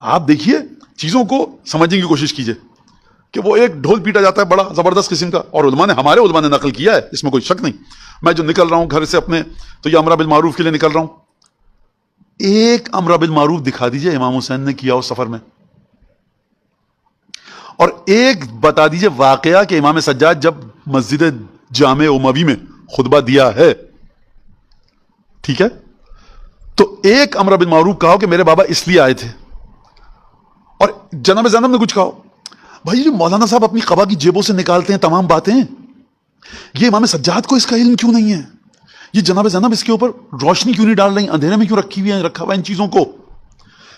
आप देखिए, चीजों को समझने की कोशिश कीजिए कि वो एक ढोल पीटा जाता है बड़ा जबरदस्त किस्म का, और हमारे उलमा ने नकल किया है, इसमें कोई शक नहीं। मैं जो निकल रहा हूं घर से अपने, तो ये अमरा बिल मारूफ के लिए निकल रहा हूं। एक अमरा बिल मारूफ दिखा दीजिए इमाम हुसैन ने किया उस सफर में, और एक बता दीजिए वाकया कि इमाम सज्जाद जब मस्जिद जामे उमवी में खुतबा दिया है, ठीक है, तो एक अमरा बिल मारूफ कहो कि मेरे बाबा इसलिए आए थे, और जनाब ज़ैनब ने कुछ कहो। भाई जो मौलाना साहब अपनी कबा की जेबों से निकालते हैं तमाम बातें, ये इमाम सज्जाद को इसका इल्म क्यों नहीं है? ये जनाब ज़ैनब इसके ऊपर रोशनी क्यों नहीं डाल रही, अंधेरे में क्यों रखा हुआ इन चीजों को,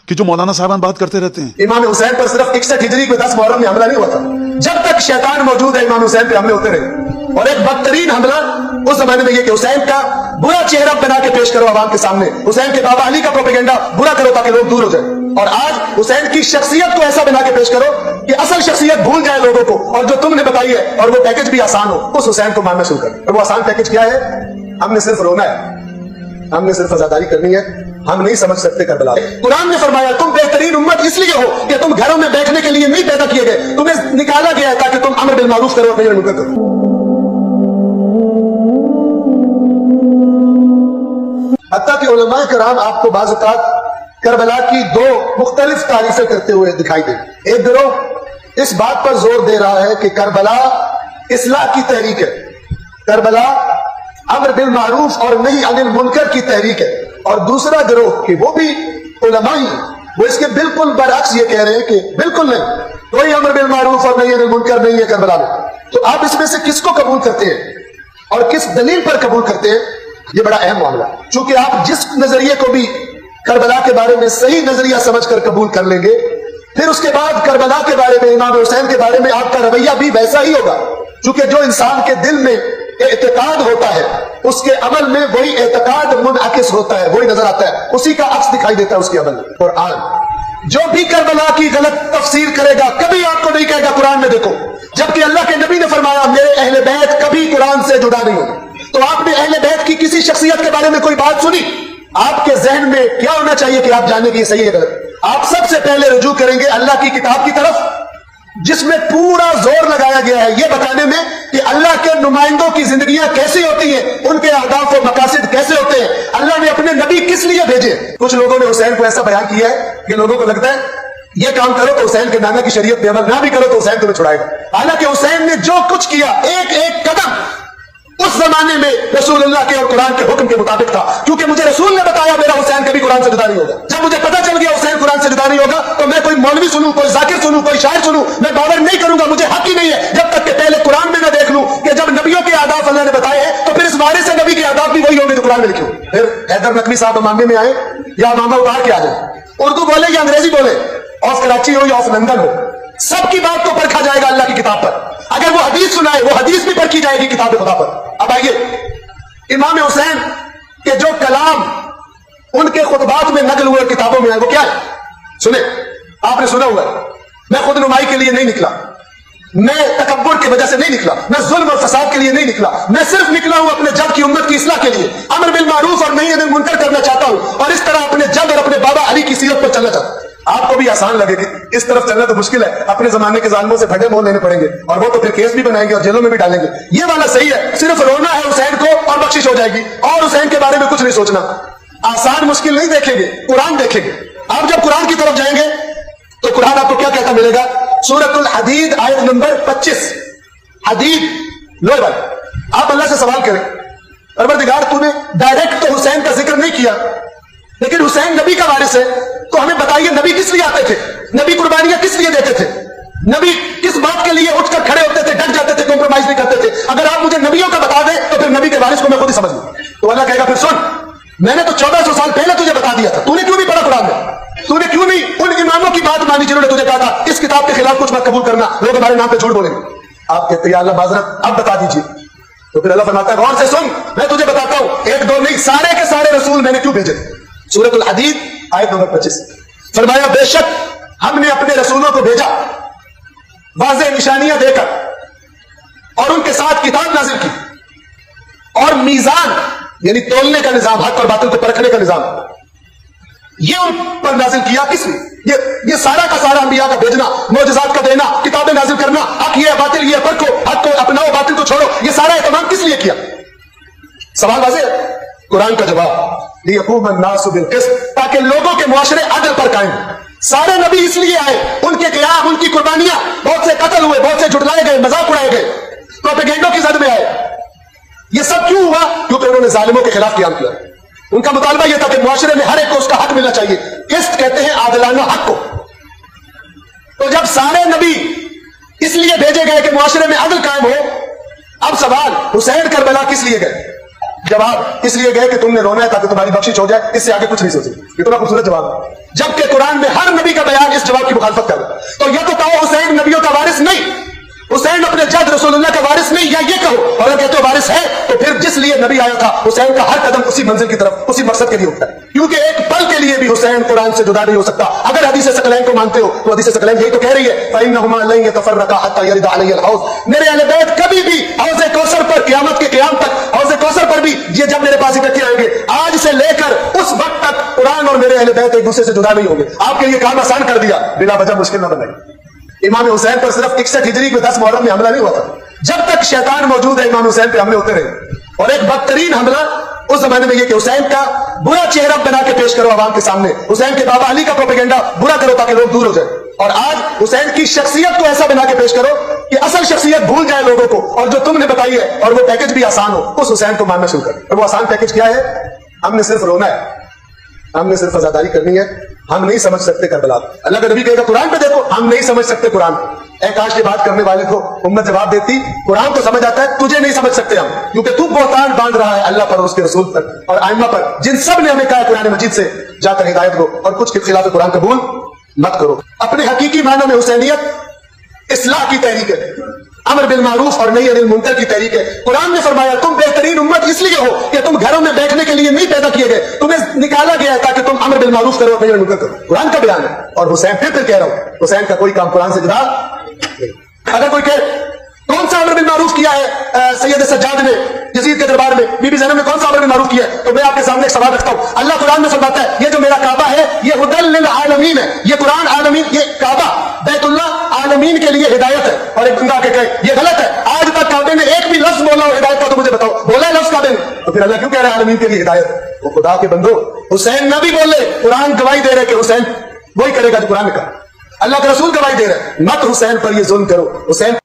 कि जो मौलाना साहब बात करते रहते हैं। इमाम हुसैन पर सिर्फ 61 हिजरी में 10 मुहर्रम में हमला नहीं हुआ था। जब तक शैतान मौजूद है इमाम हुसैन पे हमले होते रहे, और एक बदतरीन हमला उस जमाने में यह कि हुसैन का बुरा चेहरा बना के पेश करो आवाम के सामने, हुसैन के बाबा अली का प्रोपेगेंडा बुरा करो ताकि लोग दूर हो जाए, और आज हुसैन की शख्सियत को ऐसा बना के पेश करो कि असल शख्सियत भूल जाए लोगों को, और जो तुमने बताई है और वो पैकेज भी आसान हो, उस हुसैन को मानना शुरू कर। और वो आसान पैकेज क्या है? हमने सिर्फ रोना है, हमने सिर्फ अज़ादारी करनी है, हम नहीं समझ सकते करबला। कुरान ने फरमाया तुम बेहतरीन उम्मत इसलिए हो कि तुम घरों में बैठने के लिए नहीं पैदा किए गए, तुम्हें निकाला गया है ताकि तुम अमर बिल मारूफ करो, नहीं मुनकर करो। हत्ता कि उलमा कराम आपको बाज़ औक़ात करबला की 2 मुख्तलिफ तारीफें करते हुए दिखाई दे। एक गिरोह इस बात पर जोर दे रहा है कि करबला इस्लाह की तहरीक है, करबला अमर बिल मारूफ और नहीं अनिल मुनकर की तहरीक है, और दूसरा गिरोह कि वो भी उलमा ही, वो इसके बिल्कुल बरअक्स ये कह रहे हैं कि बिल्कुल नहीं, कोई अमर बिल मारूफ और नहीं अनिल मुनकर नहीं है करबला में। तो आप इसमें से किसको कबूल करते हैं और किस दलील पर कबूल करते हैं, ये बड़ा अहम मामला है। चूंकि आप जिस नजरिए को भी करबला के बारे में सही नजरिया समझकर कबूल कर लेंगे, फिर उसके बाद करबला के बारे में, इमाम हुसैन के बारे में आपका रवैया भी वैसा ही होगा, क्योंकि जो इंसान के दिल में एतकाद होता है उसके अमल में वही एतकाद मुनअकिस होता है, वही नजर आता है, उसी का अक्स दिखाई देता है उसके अमल में। कुरान जो भी करबला की गलत तफसीर करेगा कभी आपको नहीं कहेगा कुरान में देखो, जबकि अल्लाह के नबी ने फरमाया मेरे अहले बैत कभी कुरान से जुदा नहीं होंगे। तो आपने अहले बैत की किसी शख्सियत के बारे में कोई बात सुनी, आपके जहन में क्या होना चाहिए कि आप जानने की सही है गलत? आप सबसे पहले रुजू करेंगे अल्लाह की किताब की तरफ, जिसमें पूरा जोर लगाया गया है ये बताने में कि अल्लाह के नुमाइंदों की जिंदगियां कैसी होती हैं, उनके अहदाफ और मकासद कैसे होते हैं, अल्लाह ने अपने नबी किस लिए भेजे। कुछ लोगों ने हुसैन को ऐसा बयान किया है कि लोगों को लगता है ये काम करो तो हुसैन के नाना की शरीयत पे अमल ना भी करो तो हुसैन तुम्हें छुड़ाएगा। हालांकि हुसैन ने जो कुछ किया एक एक कदम उस जमाने में रसूलुल्लाह के और कुरान के हुक्म के मुताबिक था, क्योंकि मुझे रसूल ने बताया मेरा हुसैन कभी कुरान से जुदा नहीं होगा। जब मुझे पता चल गया हुसैन कुरान से जुदा नहीं होगा, तो मैं कोई मौलवी सुनूं, कोई जाकिर सुनूं, कोई शायर सुनूं, मैं बावर नहीं करूंगा, मुझे हक ही नहीं है जब तक कि पहले कुरान में मैं देख लूं कि जब नबियों के आदाब अल्लाह ने बताए हैं तो फिर इस वारिस से नबी के आदाब भी वही होंगे जो कुरान में लिखे। फिर हैदर नकवी साहब अमामे में आए या अमामा उतार के आ जाए, उर्दू बोले या अंग्रेजी बोले, ऑफ कराची हो या ऑफ लंदन हो, सबकी बात को परखा जाएगा अल्लाह की किताब पर। अगर वो हदीस सुनाए वो हदीस भी परखी जाएगी किताब खुदा पर। अब आइए इमाम हुसैन के जो कलाम उनके खुतबात में नकल हुए किताबों में है वो क्या है सुने, आपने सुना हुआ है, मैं खुद नुमाई के लिए नहीं निकला, मैं तकब्बुर की वजह से नहीं निकला, मैं जुल्म और फसाद के लिए नहीं निकला, मैं सिर्फ निकला हूं अपने जद की उम्मत की इस्लाह के लिए, अमर बिल मारूफ और नहीं अनिल मुनकर करना चाहता हूं, और इस तरह अपने जद और अपने बाबा अली की सीरत पर चलना चाहता हूं। आपको भी आसान लगेगी, इस तरफ चलना तो मुश्किल है, अपने जमाने के जालिमों से फटे मोल लेने पड़ेंगे, और वो तो फिर केस भी बनाएंगे और जेलों में भी डालेंगे। ये वाला सही है, सिर्फ रोना है हुसैन को और बख्शिश हो जाएगी, और हुसैन के बारे में कुछ नहीं सोचना। आसान मुश्किल नहीं देखेंगे, कुरान देखेंगे। आप जब कुरान की तरफ जाएंगे तो कुरान आपको क्या कहता मिलेगा? सूरतुल हदीद आयत नंबर 25, हदीद लो भाई, आप अल्लाह से सवाल करें, परवरदिगार तूने डायरेक्ट तो हुसैन का जिक्र नहीं किया, लेकिन हुसैन नबी का वारिस है, तो हमें बताइए नबी किस लिए आते थे, नबी कुर्बानियां किस लिए देते थे, नबी किस बात के लिए उठकर खड़े होते थे, डट जाते थे, कॉम्प्रोमाइज नहीं करते थे। अगर आप मुझे नबियों का बता दें तो फिर नबी के वारिस को मैं खुद ही समझ लूं। तो अल्लाह कहेगा फिर सुन, मैंने तो 1400 साल पहले तुझे बता दिया था, तूने क्यों नहीं पढ़ा कुरान में, तूने क्यों नहीं उन इमामों की बात मानी जिन्होंने तुझे कहा था इस किताब के खिलाफ कुछ मत कबूल करना, लोग हमारे नाम पे झूठ बोलेंगे। आप कहते हैं अल्लाह माजरत अब बता दीजिए, तो फिर अल्लाह फरमाता है गौर से सुन, मैं तुझे बताता हूं, एक दो नहीं सारे के सारे रसूल मैंने क्यों भेजे। सूरतुल हदीद आयत नंबर 25, फरमाया बेशक हमने अपने रसूलों को भेजा वाज़ेह निशानियां देकर और उनके साथ किताब नाजिल की और मीजान यानी तोलने का निजाम, हक और बातिल को परखने का निजाम, ये उन पर नाजिल किया किस लिए? ये सारा का सारा अंबिया का भेजना, मोजज़ात का देना, किताबें नाजिल करना, हक ये है बातिल ये है, परखो, हक को अपनाओ बातिल को छोड़ो, ये सारा एहतमाम किस लिए किया? सवाल वाज़ेह है। कुरान का जवाब लियक़ूम अन्नासु बिल क़िस्त, ताकि लोगों के मुआशरे अदल पर कायम। सारे नबी इसलिए आए, उनके क़याम, उनकी कुर्बानियां, बहुत से कत्ल हुए, बहुत से झुठलाए गए, मजाक उड़ाए गए, प्रोपेगेंडो की जद में आए। ये सब क्यों हुआ? क्योंकि उन्होंने जालिमों के खिलाफ क़याम किया। उनका मुतालबा यह था कि मुआशरे में हर एक को उसका हक मिलना चाहिए। किस्त कहते हैं आदिलाना हक को। तो जब सारे नबी इसलिए भेजे गए कि मुआशरे में अदल कायम हो, अब सवाल हुसैन करबला किस लिए गए? जवाब इसलिए गए कि तुमने रोना है ताकि तुम्हारी बख्शिश हो जाए, इससे आगे कुछ नहीं सोचे। इतना खूबसूरत जवाब है, जबकि कुरान में हर नबी का बयान इस जवाब की मुखालफत कर रहा है। तो यह तो कहो हुसैन नबियों का वारिस नहीं, हुसैन अपने जद रसूलुल्लाह का वारिस नहीं, या ये कहो, और अगर कहते हो वारिस है तो फिर जिस लिए नबी आया था हुसैन का हर कदम उसी मंजिल की तरफ, उसी मकसद के लिए उठता है। क्योंकि एक पल के लिए भी हुसैन कुरान से जुदा नहीं हो सकता। अगर हदीस सकलैन को मानते हो तो हदीस सकलैन यही तो कह रही है, फइन्नहुमा लन यतफर्रका हत्ता यरिद अलैहिल हौज़। मेरे अहले बैत कभी भी हौज़े कौसर पर, क़यामत के क़याम तक हौज़े कौसर पर भी, ये जब मेरे पास इकट्ठे आएंगे, आज से लेकर उस वक्त तक कुरान और मेरे अहले बैत एक दूसरे से जुदा नहीं होंगे। आपके लिए काम आसान कर दिया, बिला वजह मुश्किल न बनाई। इमाम हुसैन पर सिर्फ 61 हिजरी में 10 मुहर्रम में हमला नहीं हुआ था। जब तक शैतान मौजूद है इमाम हुसैन पे हमले होते रहे। और एक बदतरीन हमला उस जमाने में यह कि हुसैन का बुरा चेहरा बना के पेश करो आवाम के सामने, हुसैन के बाबा अली का प्रोपेगेंडा बुरा करो ताकि लोग दूर हो जाए। और आज हुसैन की शख्सियत को ऐसा बना के पेश करो कि असल शख्सियत भूल जाए लोगों को, और जो तुमने बताई है और वो पैकेज भी आसान हो, उस हुसैन को मानना शुरू कर। और वो आसान पैकेज क्या है? हमने सिर्फ रोना है, हमने सिर्फ आजादारी करनी है, हम नहीं समझ सकते करबला। अल्लाह का नबी कहेगा कुरान पे देखो, हम नहीं समझ सकते कुरान। काश की बात करने वाले को उम्मत जवाब देती, कुरान तो समझ आता है, तुझे नहीं समझ सकते हम, क्योंकि तू बहुतान बांध रहा है अल्लाह पर और उसके रसूल पर और आइम्मा पर, जिन सब ने हमें कहा कुरान मजीद से जाकर हिदायत को और कुछ के खिलाफ कुरान कबूल मत करो। अपने हकीकी मानों में हुसैनियत इस्लाह की तहरीक है, अमर बिल मारूफ और नही अनिल मुनकर की तहरीक है। कुरान ने फरमाया तुम बेहतरीन उम्मत इसलिए हो कि तुम घरों में बैठने के लिए नहीं पैदा किए गए, तुम्हें निकाला गया है ताकि तुम अमर बिल मारूफ करो, नही अनिल मुनकर करो। कुरान का बयान है। और हुसैन फिर कह रहा हूं, हुसैन का कोई काम कुरान से जुदा नहीं। अगर कोई कहे कौन सा अमर बिल मारूफ किया है सैयद सज्जाद ने यजीद के दरबार में, बीबी ज़ैनब ने कौन सा अमर बिल मारूफ किया है, तो मैं आपके सामने एक सवाल रखता हूं। अल्लाह कुरान में फरमाता है ये जो मेरा काबा है ये हुदल लिल आलमीन है, ये कुरान आलमीन, ये काबा बैतुल्लाह आलमीन के लिए हिदायत है। और एक बंदा के कहे ये गलत है, आज तक काबे ने एक भी लफ्ज बोला हो हिदायत का तो मुझे बताओ, बोला है लफ्ज काबे ने, तो फिर अल्लाह क्यों कह रहा है आलमीन के लिए हिदायत? वो खुदा के बंदो, हुसैन नबी बोले, कुरान गवाही दे रहे कि हुसैन वही करेगा जो कुरान ने कहा, अल्लाह के रसूल गवाही दे रहे हैं। मत हुसैन पर ये जुल्म करो, हुसैन